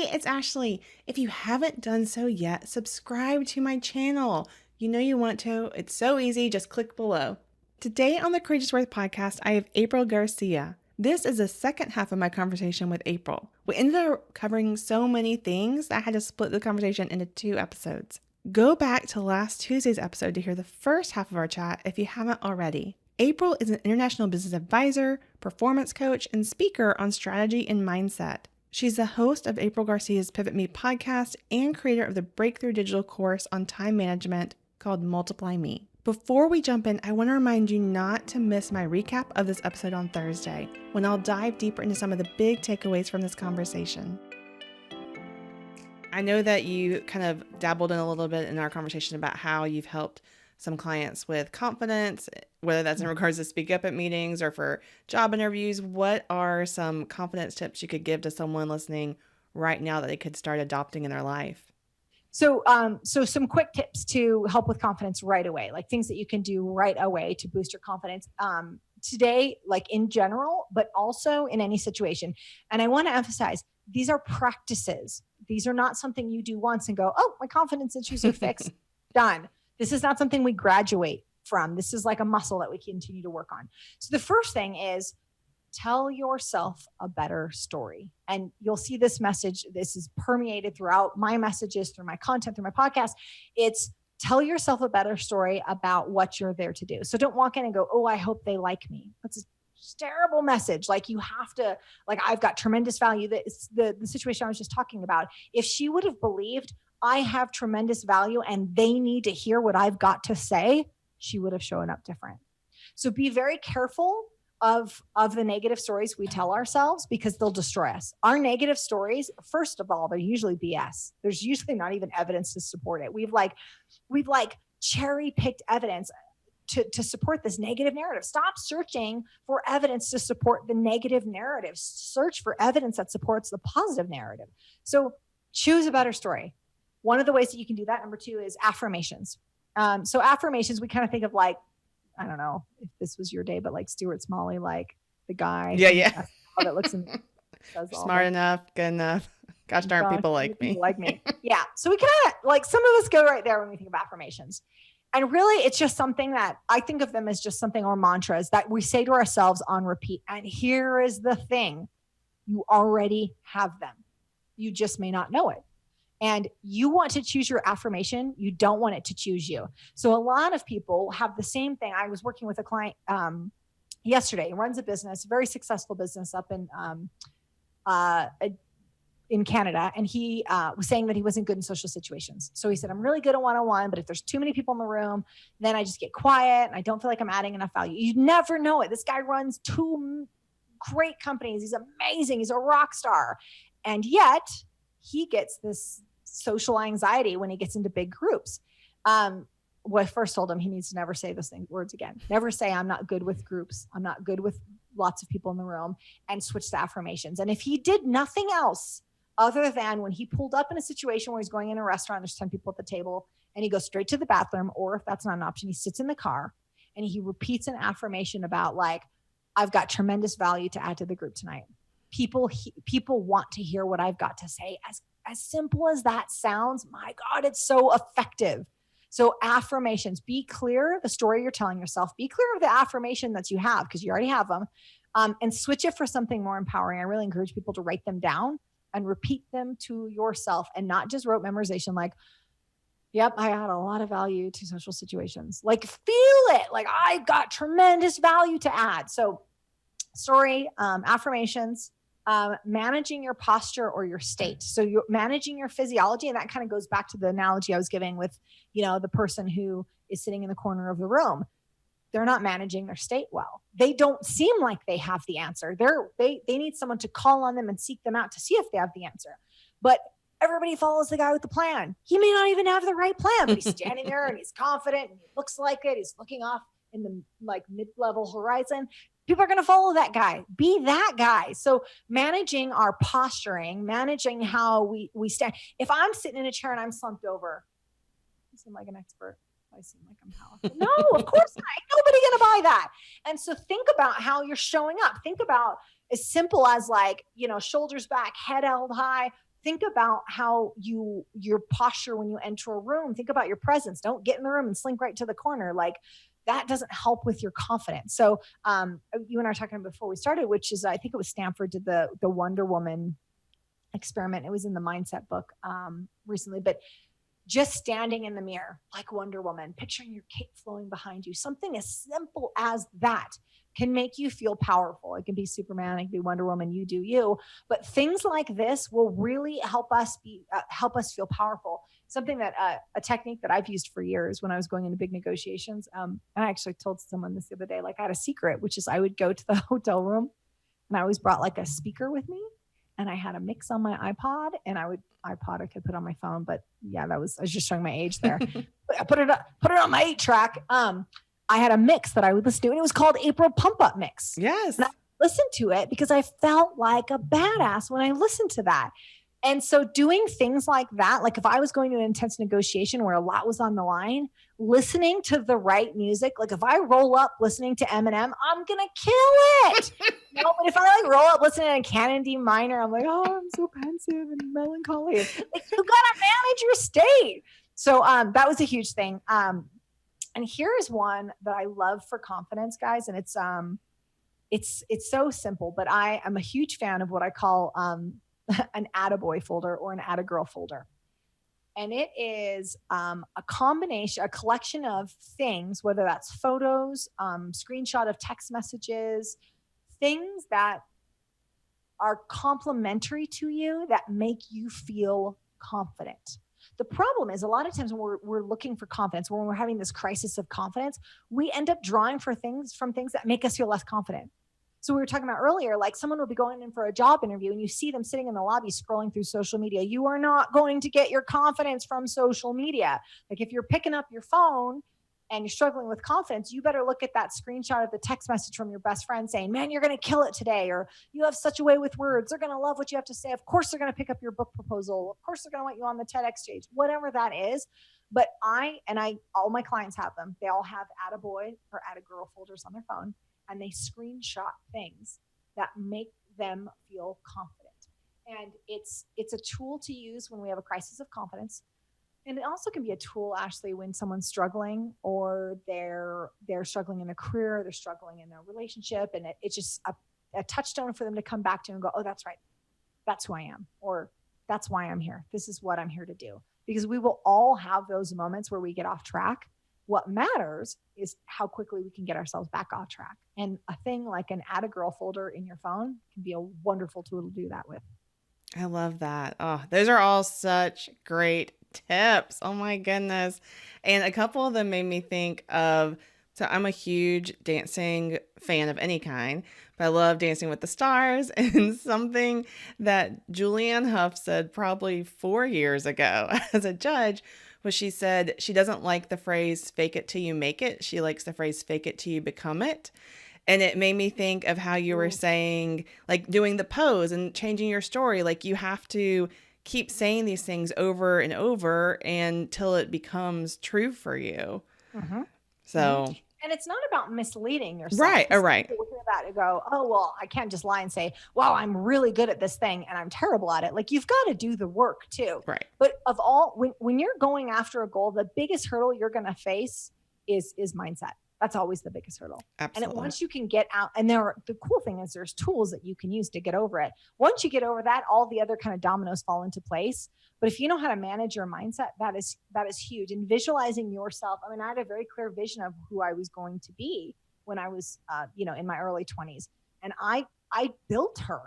Hey, it's Ashley. If you haven't done so yet, subscribe to my channel. You know you want to. It's so easy. Just click below. Today on the Courageous Worth podcast, I have April Garcia. This is the second half of my conversation with April. We ended up covering so many things that I had to split the conversation into 2 episodes. Go back to last Tuesday's episode to hear the first half of our chat if you haven't already. April is an international business advisor, performance coach, and speaker on strategy and mindset. She's the host of April Garcia's Pivot Me podcast and creator of the breakthrough digital course on time management called Multiply Me. Before we jump in, I want to remind you not to miss my recap of this episode on Thursday, when I'll dive deeper into some of the big takeaways from this conversation. I know that you kind of dabbled in a little bit in our conversation about how you've helped some clients with confidence, whether that's in regards to speak up at meetings or for job interviews. What are some confidence tips you could give to someone listening right now that they could start adopting in their life? So some quick tips to help with confidence right away, like things that you can do right away to boost your confidence today, like in general, but also in any situation. And I want to emphasize, these are practices. These are not something you do once and go, oh, my confidence issues are fixed, done. This is not something we graduate from. This is like a muscle that we continue to work on. So the first thing is tell yourself a better story. And you'll see this message. This is permeated throughout my messages, through my content, through my podcast. It's tell yourself a better story about what you're there to do. So don't walk in and go, oh, I hope they like me. That's a terrible message. Like you have to, like, I've got tremendous value. That's the situation I was just talking about. If she would have believed I have tremendous value and they need to hear what I've got to say, she would have shown up different. So be very careful of the negative stories we tell ourselves, because they'll destroy us. Our negative stories, first of all, they're usually BS. There's usually not even evidence to support it. We've cherry picked evidence to support this negative narrative. Stop searching for evidence to support the negative narrative. Search for evidence that supports the positive narrative. So choose a better story. One of the ways that you can do that, number 2, is affirmations. So affirmations, we kind of think of like, I don't know if this was your day, but like Stuart Smalley, like the guy. Yeah. That looks smart enough, good enough. Gosh darn, people like me. Yeah. So we kind of like, some of us go right there when we think of affirmations. And really, it's just something that I think of them as just something, or mantras that we say to ourselves on repeat. And here is the thing. You already have them. You just may not know it. And you want to choose your affirmation. You don't want it to choose you. So a lot of people have the same thing. I was working with a client yesterday. He runs a business, a very successful business up in Canada. And he was saying that he wasn't good in social situations. So he said, I'm really good at one-on-one, but if there's too many people in the room, then I just get quiet and I don't feel like I'm adding enough value. You never know it. This guy runs 2 great companies. He's amazing. He's a rock star. And yet he gets this social anxiety when he gets into big groups. What I first told him, he needs to never say those words again. Never say, I'm not good with groups. I'm not good with lots of people in the room, and switch to affirmations. And if he did nothing else other than when he pulled up in a situation where he's going in a restaurant, there's 10 people at the table, and he goes straight to the bathroom, or if that's not an option, he sits in the car and he repeats an affirmation about like, I've got tremendous value to add to the group tonight. People want to hear what I've got to say. As simple as that sounds, my God, it's so effective. So affirmations, be clear the story you're telling yourself, be clear of the affirmation that you have, because you already have them, and switch it for something more empowering. I really encourage people to write them down and repeat them to yourself, and not just rote memorization like, yep, I add a lot of value to social situations. Like, feel it. Like, I've got tremendous value to add. So story, affirmations, managing your posture or your state. So you're managing your physiology. And that kind of goes back to the analogy I was giving with, the person who is sitting in the corner of the room. They're not managing their state well. They don't seem like they have the answer. They need someone to call on them and seek them out to see if they have the answer. But everybody follows the guy with the plan. He may not even have the right plan, but he's standing there and he's confident and he looks like it. He's looking off in the like mid-level horizon. People are going to follow that guy. Be that guy. So managing our posturing, managing how we stand. If I'm sitting in a chair and I'm slumped over, I seem like an expert. I seem like I'm powerful. No, of course not. Ain't nobody going to buy that. And so think about how you're showing up. Think about as simple as like, shoulders back, head held high. Think about how your posture when you enter a room. Think about your presence. Don't get in the room and slink right to the corner. Like that doesn't help with your confidence. So you and I were talking before we started, which is, I think it was Stanford did the Wonder Woman experiment. It was in the mindset book recently, but just standing in the mirror like Wonder Woman, picturing your cape flowing behind you, something as simple as that can make you feel powerful. It can be Superman, it can be Wonder Woman, you do you. But things like this will really help us feel powerful. Something that a technique that I've used for years when I was going into big negotiations. And I actually told someone this the other day, like I had a secret, which is I would go to the hotel room and I always brought like a speaker with me. And I had a mix on my iPod, and I could put on my phone, but yeah, I was just showing my age there. I put it on my 8-track. I had a mix that I would listen to, and it was called April Pump Up Mix. Yes. And I listened to it because I felt like a badass when I listened to that. And so doing things like that, like if I was going to an intense negotiation where a lot was on the line, listening to the right music, like if I roll up listening to Eminem, I'm going to kill it. No, but if I like roll up listening to Canon D minor, I'm like, oh, I'm so pensive and melancholy. Like you got to manage your state. So that was a huge thing. And here is one that I love for confidence, guys. And it's so simple, but I am a huge fan of what I call an attaboy folder or an attagirl folder. And it is a collection of things, whether that's photos, screenshot of text messages, things that are complimentary to you that make you feel confident. The problem is a lot of times when we're looking for confidence, when we're having this crisis of confidence, we end up drawing from things that make us feel less confident. So we were talking about earlier, like someone will be going in for a job interview and you see them sitting in the lobby scrolling through social media. You are not going to get your confidence from social media. Like if you're picking up your phone and you're struggling with confidence, you better look at that screenshot of the text message from your best friend saying, man, you're going to kill it today. Or you have such a way with words. They're going to love what you have to say. Of course, they're going to pick up your book proposal. Of course, they're going to want you on the TEDx stage, whatever that is. But all my clients have them. They all have attaboy or attagirl folders on their phone. And they screenshot things that make them feel confident. And it's a tool to use when we have a crisis of confidence. And it also can be a tool, Ashley, when someone's struggling or they're struggling in a career, they're struggling in a relationship. And it's just a touchstone for them to come back to and go, oh, that's right. That's who I am. Or that's why I'm here. This is what I'm here to do. Because we will all have those moments where we get off track. What matters is how quickly we can get ourselves back off track. And a thing like an attagirl folder in your phone can be a wonderful tool to do that with. I love that. Oh, those are all such great tips. Oh my goodness. And a couple of them made me think of, so I'm a huge dancing fan of any kind, but I love Dancing with the Stars. And something that Julianne Hough said probably 4 years ago as a judge was she said she doesn't like the phrase fake it till you make it. She likes the phrase fake it till you become it. And it made me think of how you were saying, like doing the pose and changing your story. Like you have to keep saying these things over and over until it becomes true for you. Mm-hmm. So, and it's not about misleading yourself. Right. All right. People hear that and go, oh, well, I can't just lie and say, wow, I'm really good at this thing and I'm terrible at it. Like you've got to do the work too. Right. But when you're going after a goal, the biggest hurdle you're going to face is mindset. That's always the biggest hurdle. Absolutely. And once you can get out, and the cool thing is there's tools that you can use to get over it. Once you get over that, all the other kind of dominoes fall into place. But if you know how to manage your mindset, that is huge. And visualizing yourself. I mean, I had a very clear vision of who I was going to be when I was, in my early 20s, and I built her.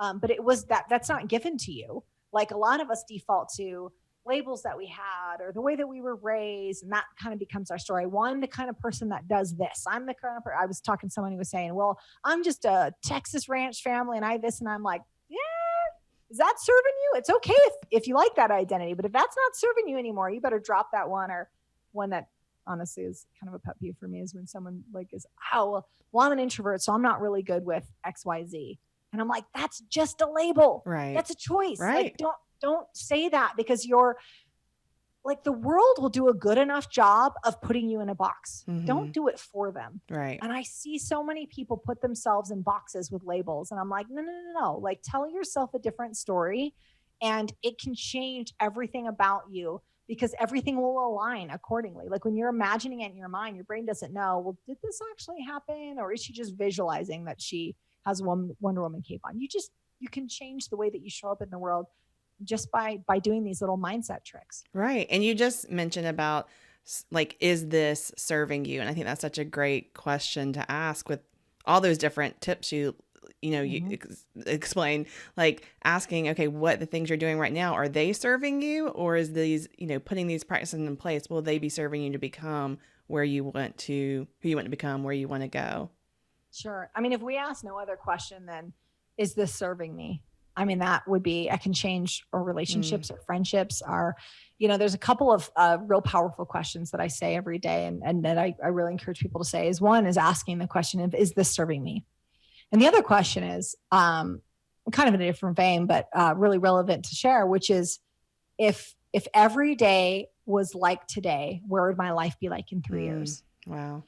But it was that's not given to you. Like a lot of us default to labels that we had or the way that we were raised, and that kind of becomes our story. Well, I'm the kind of person that does this. I'm the kind of person. I was talking to someone who was saying, well, I'm just a Texas ranch family and I this, and I'm like, yeah, is that serving you? It's okay if you like that identity, but if that's not serving you anymore, you better drop that one. Or one that honestly is kind of a pet peeve for me is when someone like is, oh, well, I'm an introvert, so I'm not really good with XYZ. And I'm like, that's just a label. Right. That's a choice. Right. Like, don't say that, because you're like, the world will do a good enough job of putting you in a box. Mm-hmm. Don't do it for them. Right. And I see so many people put themselves in boxes with labels, and I'm like, no. Like, tell yourself a different story And it can change everything about you because everything will align accordingly. Like when you're imagining it in your mind, your brain doesn't know, well, did this actually happen? Or is she just visualizing that she has one Wonder Woman cape on? You can change the way that you show up in the world just by doing these little mindset tricks. Right. And you just mentioned about like, is this serving you? And I think that's such a great question to ask with all those different tips you explain, like asking, okay, what the things you're doing right now, are they serving you? Or is these, putting these practices in place, will they be serving you to become who you want to become, where you want to go? Sure. I mean, if we ask no other question, then is this serving me? I mean, that would be, I can change our relationships or friendships there's a couple of real powerful questions that I say every day. And that I really encourage people to say is, one is asking the question of, is this serving me? And the other question is kind of in a different vein, but really relevant to share, which is if every day was like today, where would my life be like in 3 years? Wow.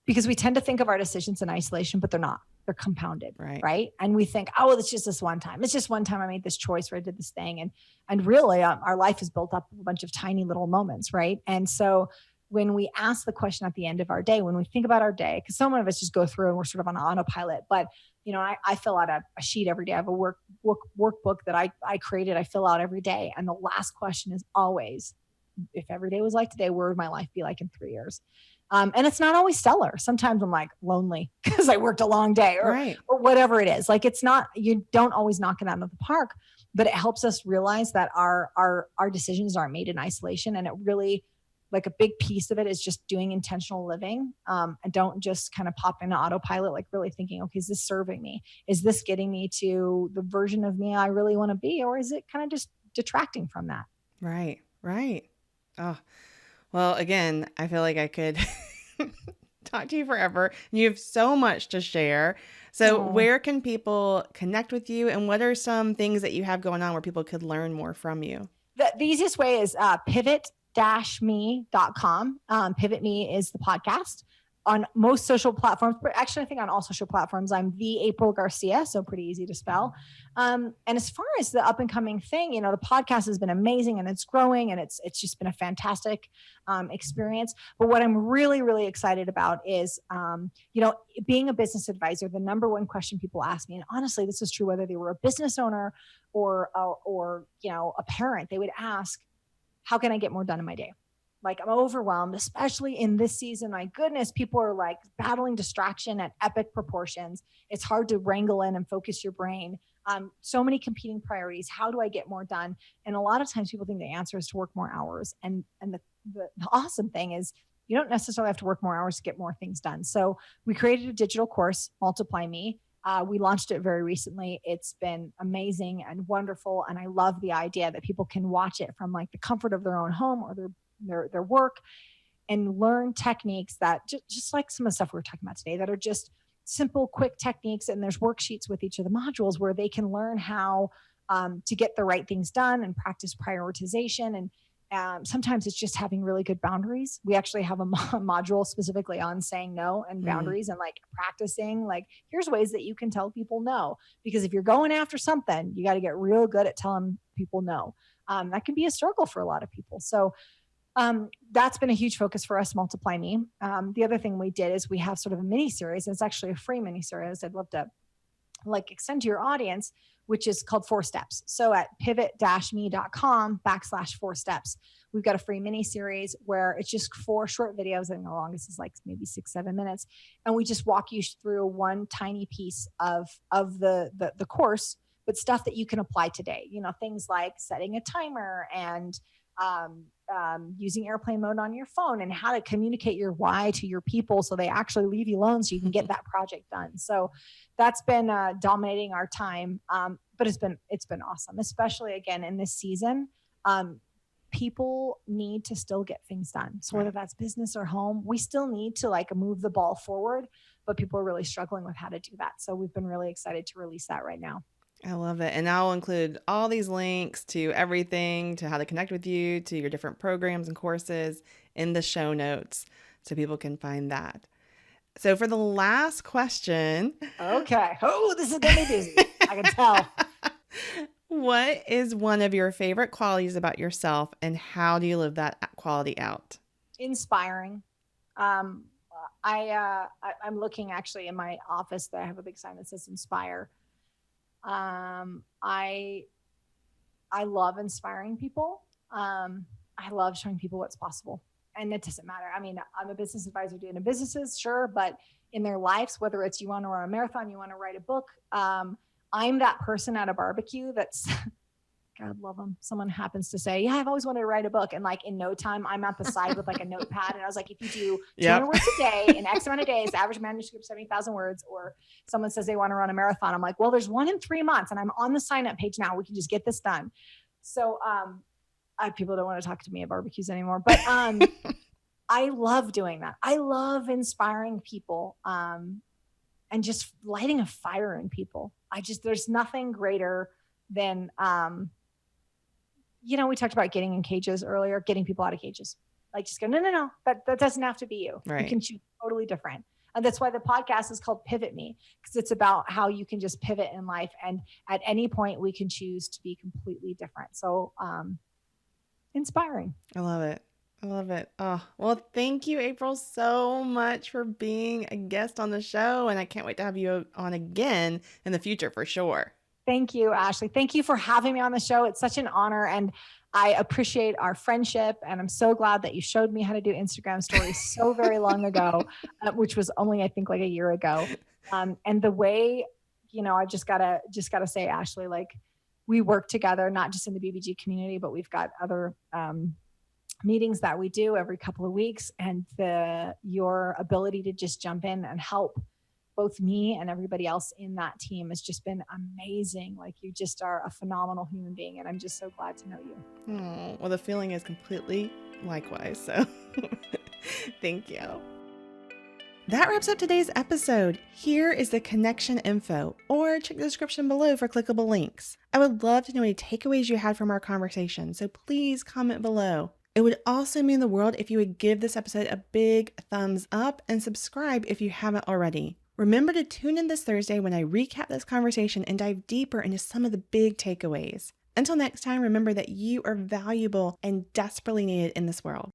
Because we tend to think of our decisions in isolation, but they're not. They're compounded, right? And we think, oh, well, it's just this one time. It's just one time I made this choice or I did this thing. And really our life is built up of a bunch of tiny little moments, right? And so when we ask the question at the end of our day, when we think about our day, because some of us just go through and we're sort of on autopilot, but I fill out a sheet every day. I have a workbook that I created. I fill out every day. And the last question is always, if every day was like today, where would my life be like in 3 years? And it's not always stellar. Sometimes I'm like lonely because I worked a long day or whatever it is. Like you don't always knock it out of the park, but it helps us realize that our decisions aren't made in isolation. And it really, like a big piece of it is just doing intentional living. And don't just kind of pop into autopilot, like really thinking, okay, is this serving me? Is this getting me to the version of me I really want to be? Or is it kind of just detracting from that? Right. Oh, well, again, I feel like I could talk to you forever. You have so much to share. So where can people connect with you, and what are some things that you have going on where people could learn more from you? The easiest way is pivot-me.com. Pivot Me is the podcast on most social platforms, but actually I think on all social platforms, I'm the April Garcia. So pretty easy to spell. And as far as the up and coming thing, the podcast has been amazing and it's growing and it's just been a fantastic experience. But what I'm really, really excited about is, being a business advisor, the number one question people ask me, and honestly, this is true whether they were a business owner or a parent, they would ask, how can I get more done in my day? Like, I'm overwhelmed, especially in this season. My goodness, people are like battling distraction at epic proportions. It's hard to wrangle in and focus your brain. So many competing priorities. How do I get more done? And a lot of times people think the answer is to work more hours. And the awesome thing is you don't necessarily have to work more hours to get more things done. So we created a digital course, Multiply Me. We launched it very recently. It's been amazing and wonderful. And I love the idea that people can watch it from like the comfort of their own home or their work and learn techniques that just like some of the stuff we were talking about today that are just simple, quick techniques. And there's worksheets with each of the modules where they can learn how to get the right things done and practice prioritization. And sometimes it's just having really good boundaries. We actually have a module specifically on saying no and boundaries and like practicing, like, here's ways that you can tell people no, because if you're going after something, you got to get real good at telling people no. That can be a struggle for a lot of people. So that's been a huge focus for us, Multiply Me. The other thing we did is we have sort of a mini series, and it's actually a free mini series. I'd love to extend to your audience, which is called 4 Steps. So at pivot-me.com/4 steps, we've got a free mini series where it's just 4 short videos. And the longest is like maybe 6-7 minutes. And we just walk you through one tiny piece of the course, but stuff that you can apply today. Things like setting a timer and using airplane mode on your phone and how to communicate your why to your people so they actually leave you alone so you can get that project done. So that's been dominating our time. But it's been awesome, especially again in this season. People need to still get things done. So whether that's business or home, we still need to move the ball forward, but people are really struggling with how to do that. So we've been really excited to release that right now. I love it. And I'll include all these links to everything, to how to connect with you, to your different programs and courses in the show notes so people can find that. So for the last question. Okay. Oh, this is going to be busy. I can tell. What is one of your favorite qualities about yourself, and how do you live that quality out? Inspiring. I'm looking actually in my office that I have a big sign that says inspire. I love inspiring people. I love showing people what's possible. And it doesn't matter. I mean, I'm a business advisor doing in businesses, sure, but in their lives, whether it's you want to run a marathon, you want to write a book, I'm that person at a barbecue that's, God love them. Someone happens to say, yeah, I've always wanted to write a book. And like in no time, I'm at the side with like a notepad. And I was like, if you do 200 words a day in X amount of days, average manuscript 70,000 words, or someone says they want to run a marathon, I'm like, well, there's one in 3 months and I'm on the sign up page now. We can just get this done. So people don't want to talk to me at barbecues anymore, but I love doing that. I love inspiring people and just lighting a fire in people. There's nothing greater than, we talked about getting in cages earlier, getting people out of cages. Like just go, no, that doesn't have to be you. Right. You can choose totally different. And that's why the podcast is called Pivot Me, because it's about how you can just pivot in life. And at any point we can choose to be completely different. So, inspiring. I love it. I love it. Oh, well, thank you, April, so much for being a guest on the show. And I can't wait to have you on again in the future for sure. Thank you, Ashley. Thank you for having me on the show. It's such an honor. And I appreciate our friendship. And I'm so glad that you showed me how to do Instagram stories so very long ago, which was only, I think, like a year ago. And the way, I just gotta say, Ashley, like we work together, not just in the BBG community, but we've got other meetings that we do every couple of weeks. And your ability to just jump in and help both me and everybody else in that team has just been amazing. Like you just are a phenomenal human being. And I'm just so glad to know you. Oh, well, the feeling is completely likewise. So thank you. That wraps up today's episode. Here is the connection info, or check the description below for clickable links. I would love to know any takeaways you had from our conversation, so please comment below. It would also mean the world if you would give this episode a big thumbs up and subscribe if you haven't already. Remember to tune in this Thursday when I recap this conversation and dive deeper into some of the big takeaways. Until next time, remember that you are valuable and desperately needed in this world.